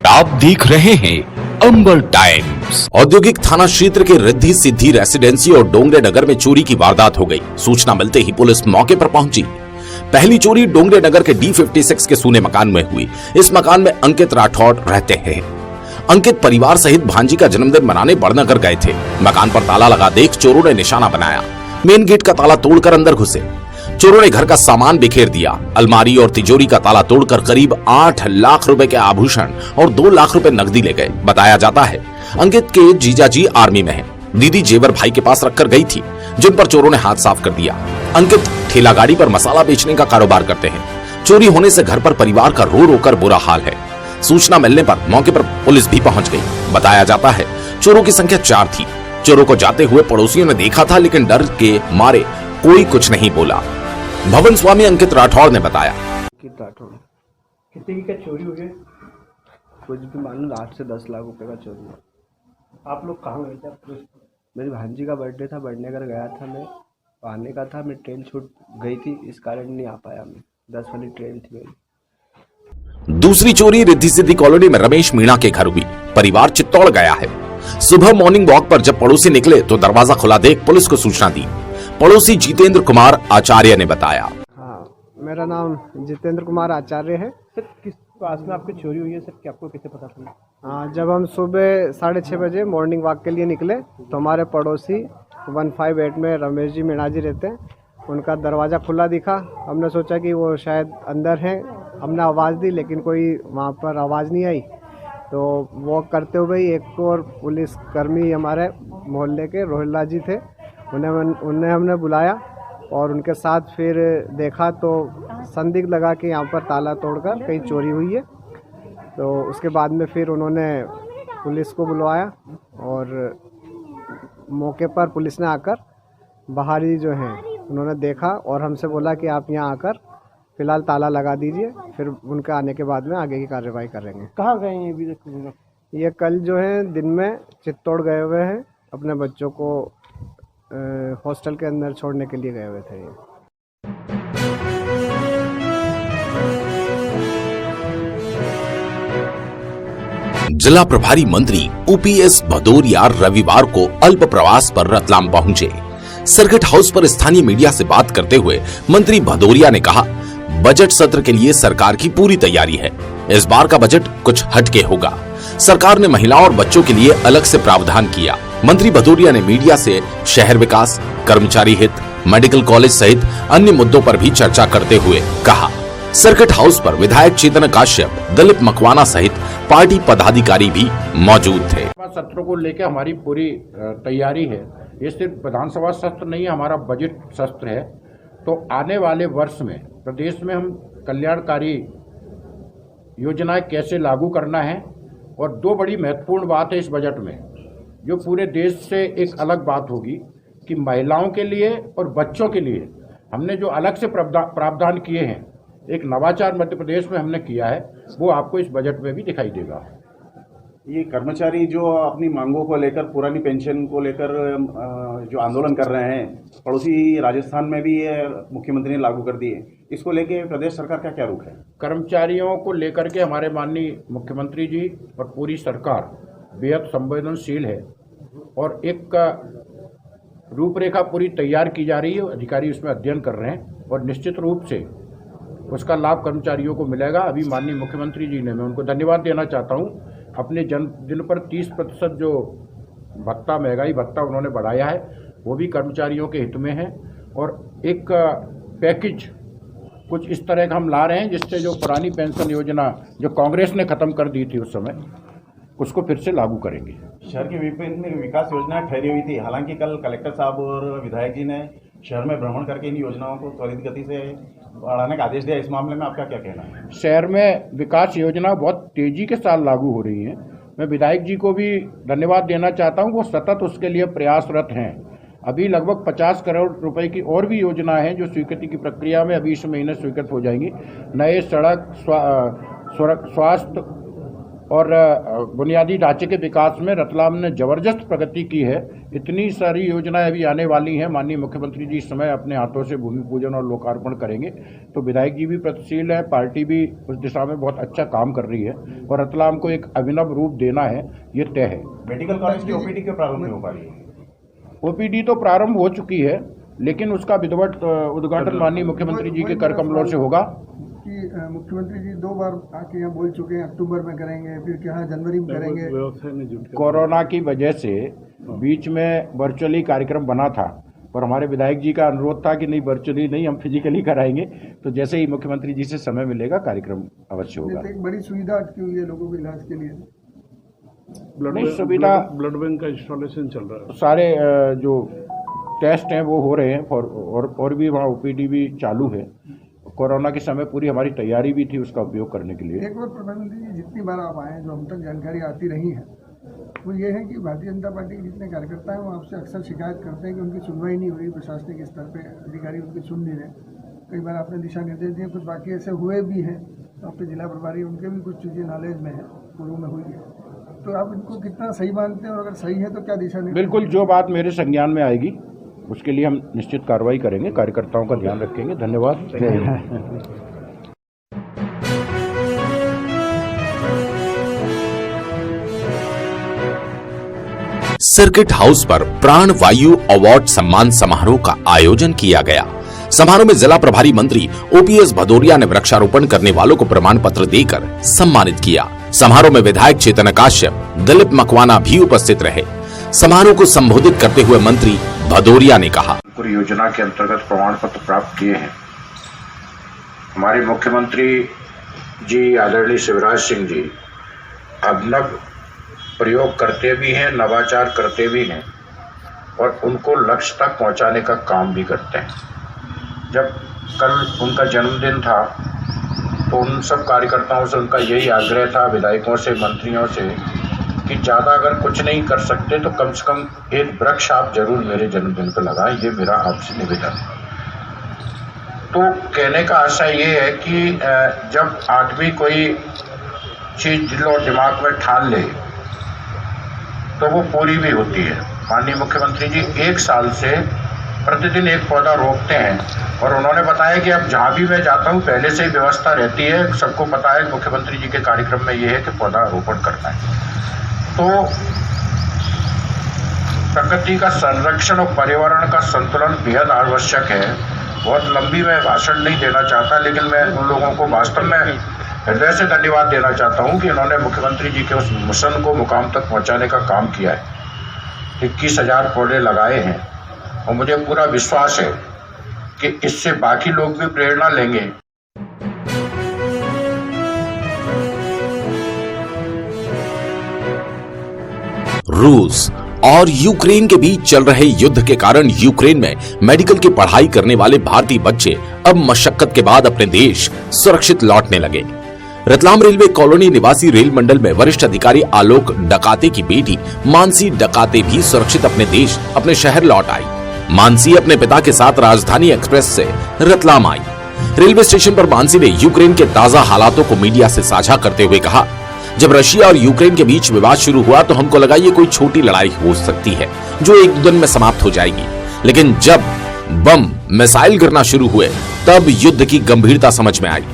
आप देख रहे हैं अंबर टाइम्स। औद्योगिक थाना क्षेत्र के रिद्धि सिद्धि रेसिडेंसी और डोंगरे नगर में चोरी की वारदात हो गई। सूचना मिलते ही पुलिस मौके पर पहुंची। पहली चोरी डोंगरे नगर के D56 के सूने मकान में हुई। इस मकान में अंकित राठौड़ रहते हैं। अंकित परिवार सहित भांजी का जन्मदिन मनाने बड़नगर गए थे। मकान पर ताला लगा देख चोरों ने निशाना बनाया। मेन गेट का ताला तोड़कर अंदर घुसे। चोरों ने घर का सामान बिखेर दिया। अलमारी और तिजोरी का ताला तोड़कर करीब 8 लाख रुपए के आभूषण और 2 लाख रुपए नकदी ले गए। बताया जाता है अंकित के जीजाजी आर्मी में हैं। दीदी जेवर भाई के पास रखकर गई थी, जिन पर चोरों ने हाथ साफ कर दिया। अंकित ठेला गाड़ी पर मसाला बेचने का कारोबार करते हैं। चोरी होने से घर पर परिवार का रो रो कर बुरा हाल है। सूचना मिलने पर मौके पर पुलिस भी पहुंच गई। बताया जाता है चोरों की संख्या 4 थी। चोरों को जाते हुए पड़ोसियों ने देखा था, लेकिन डर के मारे कोई कुछ नहीं बोला। भवन स्वामी अंकित राठौड़ ने बताया। कितने की क्या चोरी हुई है? कुछ भी मालूम, 8 से 10 लाख रुपए का चोरी हुआ। आप लोग कहाँ गए थे? मेरी भांजी का बर्थडे था, बड़नगर गया था। मैं आने का था, मैं ट्रेन छूट गई थी, इस कारण नहीं आ पाया। मैं 10 वाली ट्रेन थी मेरी। दूसरी चोरी रिद्धि सिद्धि कॉलोनी में रमेश मीणा के घर हुई। परिवार चित्तौड़ गया है। सुबह मॉर्निंग वॉक पर जब पड़ोसी निकले तो दरवाजा खुला देख पुलिस को सूचना दी। पड़ोसी जितेंद्र कुमार आचार्य ने बताया। हाँ, मेरा नाम जितेंद्र कुमार आचार्य है। सर, किस पास में आपकी चोरी हुई है सर? क्या आपको कैसे पता चला? हाँ, जब हम सुबह 6:30 बजे मॉर्निंग वॉक के लिए निकले तो हमारे पड़ोसी 158 में रमेश जी मीणा जी रहते हैं। उनका दरवाज़ा खुला दिखा। हमने सोचा कि वो शायद अंदर हैं। हमने आवाज़ दी, लेकिन कोई वहाँ पर आवाज़ नहीं आई। तो वो करते हुए ही एक और पुलिस कर्मी हमारे मोहल्ले के रोहिल्ला जी थे, उन्हें हमने बुलाया और उनके साथ फिर देखा तो संदिग्ध लगा कि यहाँ पर ताला तोड़कर कहीं चोरी हुई है। तो उसके बाद में फिर उन्होंने पुलिस को बुलवाया और मौके पर पुलिस ने आकर बाहरी जो हैं उन्होंने देखा और हमसे बोला कि आप यहाँ आकर फिलहाल ताला लगा दीजिए, फिर उनके आने के बाद में आगे की कार्रवाई करेंगे। कहाँ गए हैं अभी? ये कल जो है दिन में चित्तौड़ गए हुए हैं, अपने बच्चों को हॉस्टल के अंदर छोड़ने के लिए गए हुए थे। जिला प्रभारी मंत्री OPS भदौरिया रविवार को अल्प प्रवास पर रतलाम पहुंचे। सर्किट हाउस पर स्थानीय मीडिया से बात करते हुए मंत्री भदौरिया ने कहा, बजट सत्र के लिए सरकार की पूरी तैयारी है। इस बार का बजट कुछ हटके होगा। सरकार ने महिलाओं और बच्चों के लिए अलग से प्रावधान किया। मंत्री भदौरिया ने मीडिया से शहर विकास, कर्मचारी हित, मेडिकल कॉलेज सहित अन्य मुद्दों पर भी चर्चा करते हुए कहा। सर्किट हाउस पर विधायक चेतन काश्यप, दिलीप मकवाना सहित पार्टी पदाधिकारी भी मौजूद थे। सत्रों को लेकर हमारी पूरी तैयारी है। ये सिर्फ विधानसभा सत्र नहीं है, हमारा बजट सत्र है। तो आने वाले वर्ष में प्रदेश में हम कल्याणकारी योजनाएं कैसे लागू करना है, और 2 बड़ी महत्वपूर्ण बात है इस बजट में, जो पूरे देश से एक अलग बात होगी कि महिलाओं के लिए और बच्चों के लिए हमने जो अलग से प्रावधान किए हैं, एक नवाचार मध्य प्रदेश में हमने किया है, वो आपको इस बजट में भी दिखाई देगा। ये कर्मचारी जो अपनी मांगों को लेकर, पुरानी पेंशन को लेकर जो आंदोलन कर रहे हैं, पड़ोसी राजस्थान में भी ये मुख्यमंत्री ने लागू कर दिए, इसको लेके प्रदेश सरकार का क्या रुख है? कर्मचारियों को लेकर के हमारे माननीय मुख्यमंत्री जी और पूरी सरकार बेहद संवेदनशील है और एक रूपरेखा पूरी तैयार की जा रही है। अधिकारी उसमें अध्ययन कर रहे हैं और निश्चित रूप से उसका लाभ कर्मचारियों को मिलेगा। अभी माननीय मुख्यमंत्री जी ने, मैं उनको धन्यवाद देना चाहता हूं, अपने जन्मदिन पर 30% जो भत्ता, महंगाई भत्ता उन्होंने बढ़ाया है, वो भी कर्मचारियों के हित में है। और एक पैकेज कुछ इस तरह का हम ला रहे हैं जिससे जो पुरानी पेंशन योजना जो कांग्रेस ने ख़त्म कर दी थी उस समय, उसको फिर से लागू करेंगे। शहर की विभिन्न विकास योजनाएं ठहरी हुई थी। हालांकि कल कलेक्टर साहब और विधायक जी ने शहर में भ्रमण करके इन योजनाओं को त्वरित गति से बढ़ाने का आदेश दिया। इस मामले में आपका क्या कहना है? शहर में विकास योजना बहुत तेजी के साथ लागू हो रही है। मैं विधायक जी को भी धन्यवाद देना चाहता हूं, वो सतत उसके लिए प्रयासरत हैं। अभी लगभग 50 करोड़ रुपए की और भी योजना है जो स्वीकृति की प्रक्रिया में अभी इस महीने स्वीकृत हो जाएंगी। नए सड़क, स्वास्थ्य और बुनियादी ढांचे के विकास में रतलाम ने जबरदस्त प्रगति की है। इतनी सारी योजनाएं अभी आने वाली हैं। माननीय मुख्यमंत्री जी इस समय अपने हाथों से भूमि पूजन और लोकार्पण करेंगे, तो विधायक जी भी प्रगतिशील है, पार्टी भी उस दिशा में बहुत अच्छा काम कर रही है और रतलाम को एक अभिनव रूप देना है, ये तय है। मेडिकल कॉलेज की ओपीडी क्यों प्रारंभ नहीं हो पा रही है? ओपीडी तो प्रारंभ हो चुकी है, लेकिन उसका विधिवत उद्घाटन माननीय मुख्यमंत्री जी के कर कमलों से होगा। कि मुख्यमंत्री जी 2 बार आके यहाँ बोल चुके हैं अक्टूबर में करेंगे, फिर क्या जनवरी में करेंगे। कोरोना की वजह से बीच में वर्चुअली कार्यक्रम बना था, पर हमारे विधायक जी का अनुरोध था कि नहीं, वर्चुअली नहीं, हम फिजिकली कराएंगे। तो जैसे ही मुख्यमंत्री जी से समय मिलेगा कार्यक्रम अवश्य होगा। एक बड़ी सुविधा अटकी हुई है लोगों के इलाज के लिए। सुविधा ब्लड बैंक का इंस्टॉलेशन चल रहा है, सारे जो टेस्ट हैं वो हो रहे हैं और भी वहाँ ओपीडी भी चालू है। कोरोना के समय पूरी हमारी तैयारी भी थी उसका उपयोग करने के लिए। एक बार प्रधानमंत्री जी जितनी बार आप आए, जो हम तक जानकारी आती रही है, वो ये है कि भारतीय जनता पार्टी के जितने कार्यकर्ता हैं वो आपसे अक्सर शिकायत करते हैं कि उनकी सुनवाई नहीं हो रही, प्रशासनिक स्तर पे अधिकारी उनकी सुन नहीं रहे। कई बार आपने दिशा निर्देश दिए, कुछ बाकी ऐसे हुए भी हैं, तो आपके जिला प्रभारी उनके भी कुछ चीज़ें नॉलेज में है, पूर्व में हुई है, तो आप इनको कितना सही मानते हैं और अगर सही है तो क्या दिशा निर्देश? बिल्कुल, जो बात मेरे संज्ञान में आएगी उसके लिए हम निश्चित कार्रवाई करेंगे, कार्यकर्ताओं का ध्यान रखेंगे। धन्यवाद। जय हिंद। सर्किट हाउस पर प्राण वायु अवार्ड सम्मान समारोह का आयोजन किया गया। समारोह में जिला प्रभारी मंत्री ओपीएस भदौरिया ने वृक्षारोपण करने वालों को प्रमाण पत्र देकर सम्मानित किया। समारोह में विधायक चेतन काश्यप, दिलीप मकवाना भी उपस्थित रहे। समारोह को संबोधित करते हुए मंत्री भदौरिया ने कहा, पूरी योजना के अंतर्गत प्रमाण पत्र प्राप्त किए हैं। हमारे मुख्यमंत्री जी आदरणीय शिवराज सिंह जी अभिनव प्रयोग करते भी हैं, नवाचार करते भी हैं और उनको लक्ष्य तक पहुंचाने का काम भी करते हैं। जब कल उनका जन्मदिन था तो उन सब कार्यकर्ताओं से उनका यही आग्रह था, विधायकों से, मंत्रियों से, कि ज़्यादा अगर कुछ नहीं कर सकते तो कम से कम एक वृक्ष आप जरूर मेरे जन्मदिन पर लगाएं, ये मेरा आपसे निवेदन है। तो कहने का आशय ये है कि जब आदमी कोई चीज़ दिल और दिमाग में ठान ले तो वो पूरी भी होती है। माननीय मुख्यमंत्री जी 1 साल से प्रतिदिन एक पौधा रोपते हैं और उन्होंने बताया कि अब जहाँ भी मैं जाता हूँ पहले से ही व्यवस्था रहती है, सबको पता है मुख्यमंत्री जी के कार्यक्रम में ये है कि पौधा रोपण करना है। तो प्रकृति का संरक्षण और पर्यावरण का संतुलन बेहद आवश्यक है। बहुत लंबी मैं भाषण नहीं देना चाहता, लेकिन मैं उन लोगों को वास्तव में हृदय से धन्यवाद देना चाहता हूं कि इन्होंने मुख्यमंत्री जी के उस मिशन को मुकाम तक पहुंचाने का काम किया है। 21,000 पौधे लगाए हैं और मुझे पूरा विश्वास है कि इससे बाकी लोग भी प्रेरणा लेंगे। रूस और यूक्रेन के बीच चल रहे युद्ध के कारण यूक्रेन में मेडिकल की पढ़ाई करने वाले भारतीय बच्चे अब मशक्कत के बाद अपने देश सुरक्षित लौटने लगे। रतलाम रेलवे कॉलोनी निवासी रेल मंडल में वरिष्ठ अधिकारी आलोक डकाते की बेटी मानसी डकाते भी सुरक्षित अपने देश, अपने शहर लौट आई। मानसी अपने पिता के साथ राजधानी एक्सप्रेस से रतलाम आई। रेलवे स्टेशन पर मानसी ने यूक्रेन के ताजा हालातों को मीडिया से साझा करते हुए कहा, जब रशिया और यूक्रेन के बीच विवाद शुरू हुआ तो हमको लगा ये कोई छोटी लड़ाई हो सकती है जो 1 दिन में समाप्त हो जाएगी, लेकिन जब बम मिसाइल गिरना शुरू हुए तब युद्ध की गंभीरता समझ में आई।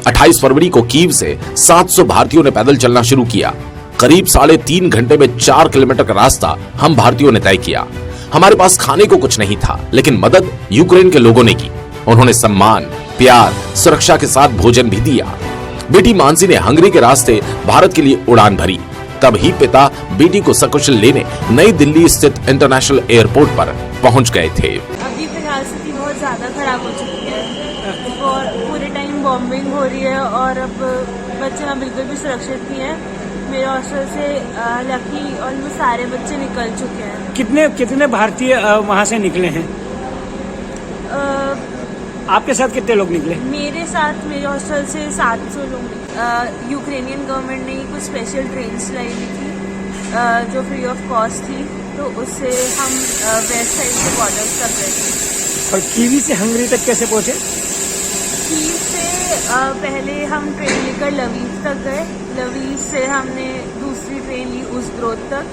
28 फरवरी को कीव से 700 भारतीयों ने पैदल चलना शुरू किया। करीब 3.5 घंटे में 4 किलोमीटर का रास्ता हम भारतीयों ने तय किया। हमारे पास खाने को कुछ नहीं था, लेकिन मदद यूक्रेन के लोगों ने की। उन्होंने सम्मान, प्यार, सुरक्षा के साथ भोजन भी दिया। बेटी मानसी ने हंगरी के रास्ते भारत के लिए उड़ान भरी। तब ही पिता बेटी को सकुशल लेने नई दिल्ली स्थित इंटरनेशनल एयरपोर्ट पर पहुंच गए थे। अभी फिलहाल स्थिति बहुत ज्यादा खराब हो चुकी है और पूरे टाइम बॉम्बिंग हो रही है और अब बच्चे यहाँ बिल्कुल भी सुरक्षित नहीं है। मेरे हॉस्टल से लकी ऑलमोस्ट सारे बच्चे निकल चुके हैं। कितने भारतीय वहाँ से निकले हैं? आपके साथ कितने लोग निकले? मेरे साथ मेरे हॉस्टल से 700 लोग निकले। यूक्रेनियन गवर्नमेंट ने कुछ स्पेशल ट्रेन चलाई हुई थी जो फ्री ऑफ कॉस्ट थी, तो उससे हम वेस्ट साइड से बॉर्डर्स तक गए थे। और कीवी से हंगरी तक कैसे पहुंचे? कीव से पहले हम ट्रेन लेकर लवीव तक गए, लवी से हमने दूसरी ट्रेन ली उस ग्रोथ तक।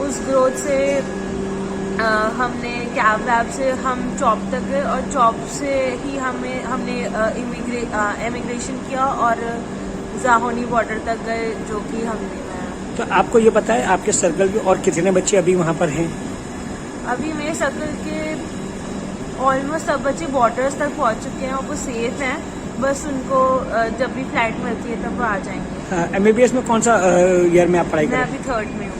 उस ग्रोथ से हमने कैब वैब से हम चौप तक गए और चौप से ही हमने इमिग्रेशन किया और जाहोनी बॉर्डर तक गए, जो कि हमने तो आपको ये पता है आपके सर्कल के और कितने बच्चे अभी वहाँ पर हैं? अभी मेरे सर्कल के ऑलमोस्ट सब बच्चे बॉर्डर्स तक पहुँच चुके हैं और वो सेफ हैं। बस उनको जब भी फ्लाइट मिलती है तब वो आ जाएंगे। MBBS में कौन सा ईयर में आप पढ़ाई कर मैं रहे हैं? अभी 3rd में हूँ।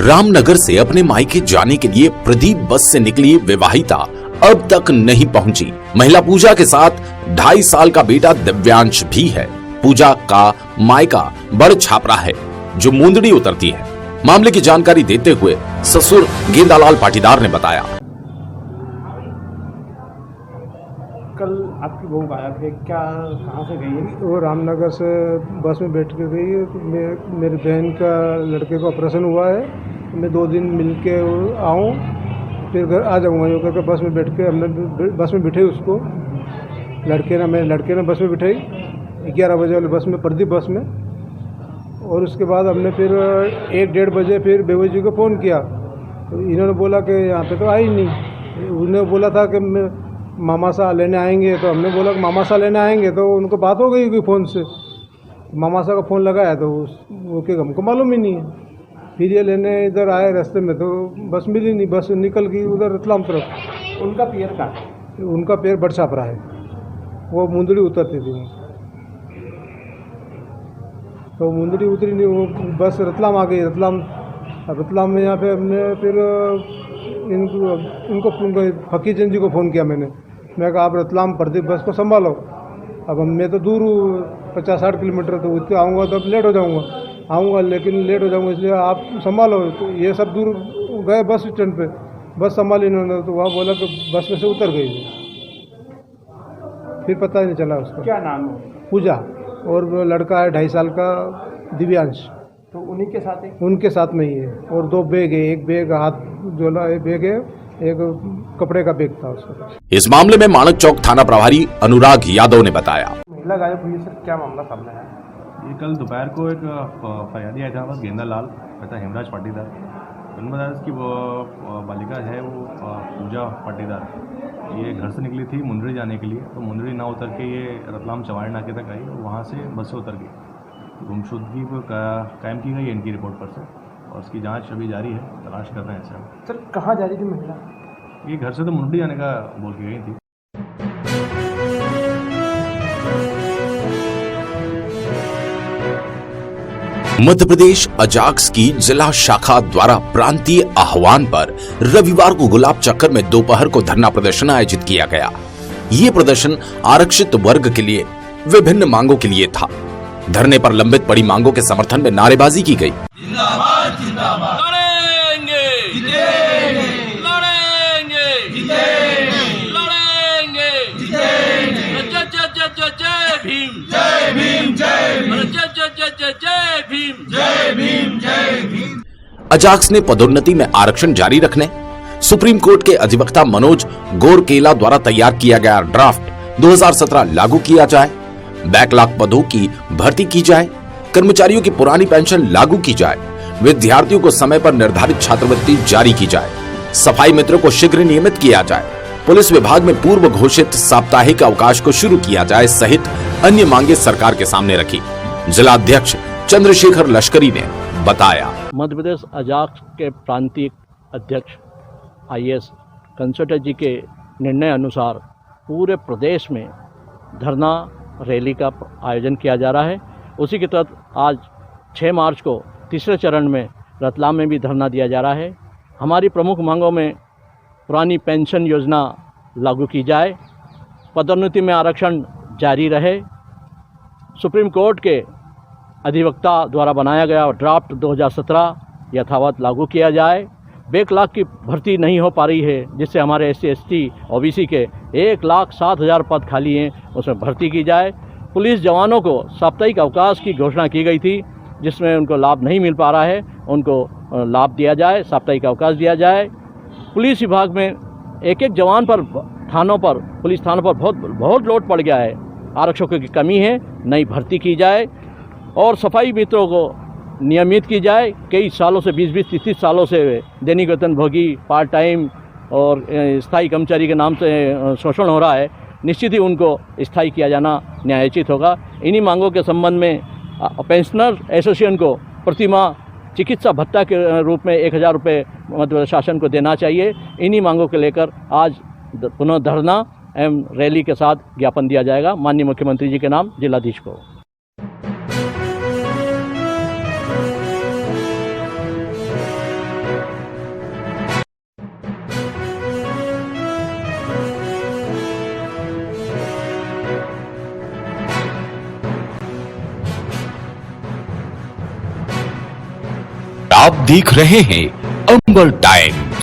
रामनगर से अपने मायके जाने के लिए प्रदीप बस से निकली विवाहिता अब तक नहीं पहुंची। महिला पूजा के साथ 2.5 साल का बेटा दिव्यांश भी है। पूजा का मायका बड़ छापरा है, जो मुंदड़ी उतरती है। मामले की जानकारी देते हुए ससुर गेंदालाल पाटीदार ने बताया, कल आपकी बहू गायब है, क्या कहाँ से गई है? वो रामनगर से बस में बैठ के गई है। मेरी बहन का लड़के का ऑपरेशन हुआ है, मैं 2 दिन मिल के आऊँ फिर घर आ जाऊँगा। यूँ करके बस में बैठ के हमने बस में बिठाई उसको, मेरे लड़के ने बस में बिठाई 11 बजे वाली बस में, प्रदीप बस में। और उसके बाद हमने फिर 1-1:30 बजे फिर बेबू जी को फ़ोन किया, तो इन्होंने बोला कि यहाँ पे तो आई नहीं। उन्होंने बोला था कि मामा सा लेने आएंगे, तो हमने बोला कि मामा सा लेने आएंगे, तो उनको बात हो गई फ़ोन से। मामा सा का फ़ोन लगाया तो वो कि हमको मालूम ही नहीं है। फिर ये लेने इधर आए, रास्ते में तो बस मिली नहीं, बस निकल गई उधर रतलाम तरफ। उनका पैर का? उनका पैर बड़ छापरा है, वो मुंदड़ी उतरती थी, तो मुंदड़ी उतरी नहीं, वो बस रतलाम आ गई। रतलाम में यहाँ पे हमने फिर इनको फकीर चंद जी को फ़ोन किया मैं कहा आप रतलाम प्रदीप बस को संभालो। अब मैं तो दूर हूँ 50-60 किलोमीटर, तो उसके आऊँगा तो अब लेट हो जाऊँगा, लेकिन लेट हो जाऊँगा, इसलिए आप संभालो। तो ये सब दूर गए बस स्टैंड पे, बस संभाली इन्होंने, तो वहाँ बोला कि बस में से उतर गई। फिर पता ही नहीं चला उसका। क्या नाम है? पूजा, और वो लड़का है 2.5 साल का दिव्यांश, तो उन्हीं के साथ है? उनके साथ में ही है। और 2 बैग है, एक बैग हाथ झोला बैग है, एक कपड़े का बैग था उसका। इस मामले में माणक चौक थाना प्रभारी अनुराग यादव ने बताया, महिला गायब हुई है सर, क्या मामला सामने आया? ये कल दोपहर को एक फरियादी आया था हमारे गेंदालाल तथा हेमराज पाटीदार। उन्होंने बताया कि वो बालिका है वो पूजा पाटीदार, ये घर से निकली थी मुंदड़ी जाने के लिए, तो मुंदड़ी ना उतर के ये रतलाम चवाड़ नाके तक आई और वहाँ से बस से उतर गई। गुमशुदगी को कायम की गई है इनकी रिपोर्ट पर से, और उसकी जांच अभी जारी है, तलाश कर रहे हैं इसे। सर कहाँ जा रही थी महिला? ये घर से तो मुंदड़ी जाने का बोल के गई थी। मध्य प्रदेश अजाक्स की जिला शाखा द्वारा प्रांतीय आह्वान पर रविवार को गुलाब चक्कर में दोपहर को धरना प्रदर्शन आयोजित किया गया। ये प्रदर्शन आरक्षित वर्ग के लिए विभिन्न मांगों के लिए था। धरने पर लंबित पड़ी मांगों के समर्थन में नारेबाजी की गई। जिंदाबाद जिंदाबाद, लड़ेंगे जीतेंगे, लड़ेंगे जीतेंगे, लड़ेंगे जीतेंगे। जय भीम, जय भीम, जय भीम, जय भीम, जय भीम, जय भीम। अजाक्स ने पदोन्नति में आरक्षण जारी रखने, सुप्रीम कोर्ट के अधिवक्ता मनोज गोरकेला द्वारा तैयार किया गया ड्राफ्ट 2017 लागू किया जाए, बैकलॉग पदों की भर्ती की जाए, कर्मचारियों की पुरानी पेंशन लागू की जाए, विद्यार्थियों को समय पर निर्धारित छात्रवृत्ति जारी की जाए, सफाई मित्रों को शीघ्र नियमित किया जाए, पुलिस विभाग में पूर्व घोषित साप्ताहिक अवकाश को शुरू किया जाए सहित अन्य मांगे सरकार के सामने रखी। जिला अध्यक्ष चंद्रशेखर लश्करी ने बताया, मध्य प्रदेश अजाक्स के प्रांतीय अध्यक्ष IAS कंसल्टेंट जी के निर्णय अनुसार पूरे प्रदेश में धरना रैली का आयोजन किया जा रहा है। उसी के तहत आज 6 मार्च को तीसरे चरण में रतलाम में भी धरना दिया जा रहा है। हमारी प्रमुख मांगों में पुरानी पेंशन योजना लागू की जाए, पदोन्नति में आरक्षण जारी रहे, सुप्रीम कोर्ट के अधिवक्ता द्वारा बनाया गया ड्राफ्ट 2017 यथावत लागू किया जाए, बैकलॉग की भर्ती नहीं हो पा रही है जिससे हमारे SC ST OBC के 1,07,000 पद खाली हैं, उसमें भर्ती की जाए। पुलिस जवानों को साप्ताहिक अवकाश की घोषणा की गई थी जिसमें उनको लाभ नहीं मिल पा रहा है, उनको लाभ दिया जाए, साप्ताहिक अवकाश दिया जाए। पुलिस विभाग में एक जवान पर थानों पर, पुलिस थानों पर बहुत लोड पड़ गया है, आरक्षकों की कमी है, नई भर्ती की जाए और सफाई मित्रों को नियमित की जाए। कई सालों से 20-20, 30-30 सालों से दैनिक वेतन भोगी, पार्ट टाइम और स्थायी कर्मचारी के नाम से शोषण हो रहा है, निश्चित ही उनको स्थायी किया जाना न्यायोचित होगा। इन्हीं मांगों के संबंध में पेंशनर एसोसिएशन को प्रतिमाह चिकित्सा भत्ता के रूप में 1000 रुपये मध्य प्रदेश शासन को देना चाहिए। इन्हीं मांगों को लेकर आज पुनः धरना एवं रैली के साथ ज्ञापन दिया जाएगा माननीय मुख्यमंत्री जी के नाम जिलाधीश को। आप देख रहे हैं अंबर टाइम्स।